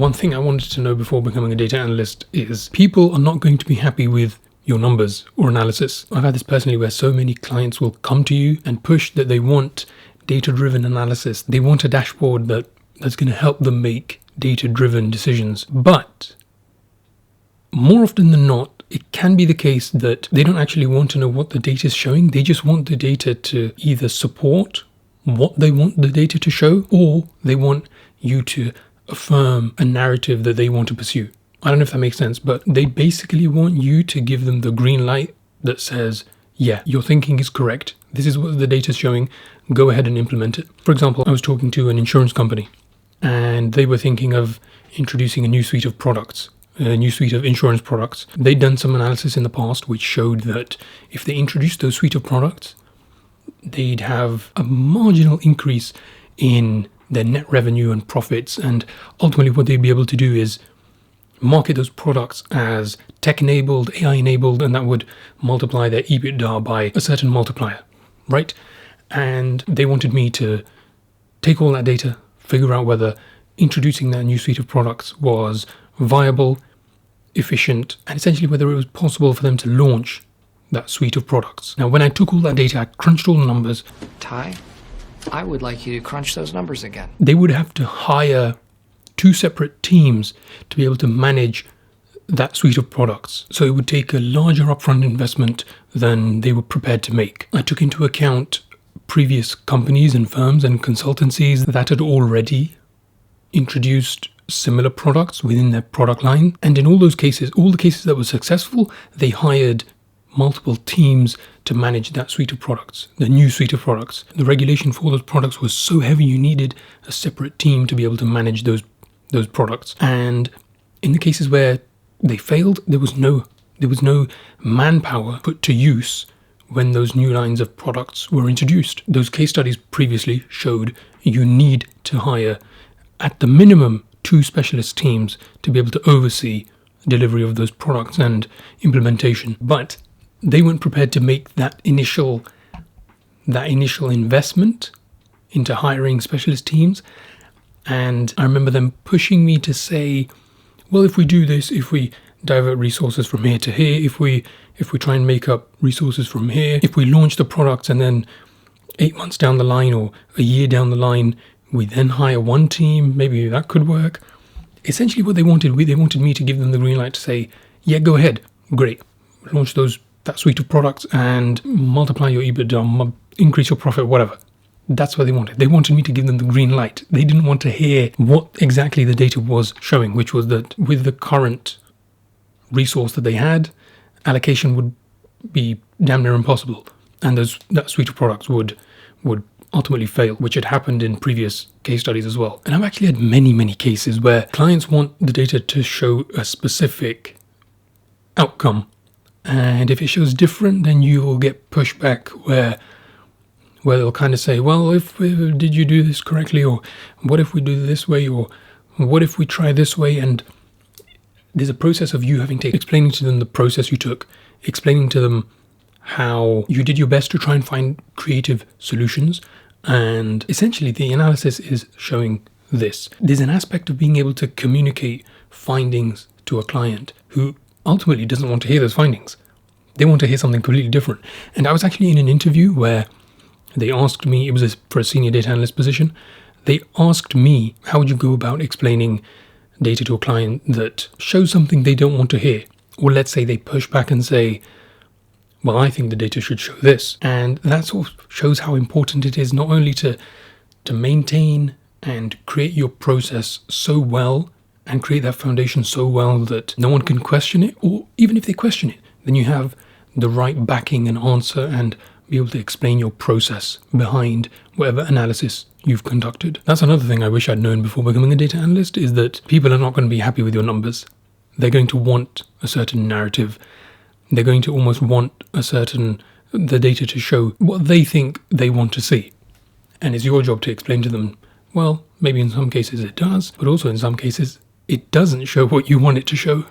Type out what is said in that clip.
One thing I wanted to know before becoming a data analyst is people are not going to be happy with your numbers or analysis. I've had this personally where so many clients will come to you and push that they want data-driven analysis. They want a dashboard that's going to help them make data-driven decisions. But more often than not, it can be the case that they don't actually want to know what the data is showing. They just want the data to either support what they want the data to show, or they want you to affirm a narrative that they want to pursue. I don't know if that makes sense, but they basically want you to give them the green light that says, yeah, your thinking is correct. This is what the data is showing. Go ahead and implement it. For example, I was talking to an insurance company and they were thinking of introducing a new suite of products, a new suite of insurance products. They'd done some analysis in the past which showed that if they introduced those suite of products, they'd have a marginal increase in their net revenue and profits. And ultimately what they'd be able to do is market those products as tech-enabled, AI-enabled, and that would multiply their EBITDA by a certain multiplier, right? And they wanted me to take all that data, figure out whether introducing that new suite of products was viable, efficient, and essentially whether it was possible for them to launch that suite of products. Now, when I took all that data, I crunched all the numbers. Ty, I would like you to crunch those numbers again. They would have to hire 2 separate teams to be able to manage that suite of products. So it would take a larger upfront investment than they were prepared to make. I took into account previous companies and firms and consultancies that had already introduced similar products within their product line. And in all those cases, all the cases that were successful, they hired multiple teams to manage that suite of products, the new suite of products. The regulation for those products was so heavy you needed a separate team to be able to manage those products. And in the cases where they failed, there was no manpower put to use when those new lines of products were introduced. Those case studies previously showed you need to hire at the minimum 2 specialist teams to be able to oversee delivery of those products and implementation. But they weren't prepared to make that initial investment into hiring specialist teams. And I remember them pushing me to say, well, if we do this, if we divert resources from here to here, if we try and make up resources from here, if we launch the products and then 8 months down the line or a year down the line, we then hire one team, maybe that could work. Essentially what they wanted me to give them the green light to say, yeah, go ahead, great, launch that suite of products and multiply your EBITDA, increase your profit, whatever. That's what they wanted. They wanted me to give them the green light. They didn't want to hear what exactly the data was showing, which was that with the current resource that they had, allocation would be damn near impossible. And that suite of products would ultimately fail, which had happened in previous case studies as well. And I've actually had many, many cases where clients want the data to show a specific outcome. And if it shows different, then you will get pushback where they'll kind of say, well, did you do this correctly? Or what if we do this way? Or what if we try this way? And there's a process of you having to explaining to them the process you took, explaining to them how you did your best to try and find creative solutions. And essentially the analysis is showing this. There's an aspect of being able to communicate findings to a client who ultimately doesn't want to hear those findings. They want to hear something completely different. And I was actually in an interview where they asked me, it was for a senior data analyst position, they asked me, how would you go about explaining data to a client that shows something they don't want to hear? Or let's say they push back and say, well, I think the data should show this. And that sort of shows how important it is not only to maintain and create your process so well and create that foundation so well that no one can question it, or even if they question it, then you have the right backing and answer and be able to explain your process behind whatever analysis you've conducted. That's another thing I wish I'd known before becoming a data analyst, is that people are not going to be happy with your numbers. They're going to want a certain narrative. They're going to almost want the data to show what they think they want to see. And it's your job to explain to them, well, maybe in some cases it does, but also in some cases it doesn't show what you want it to show.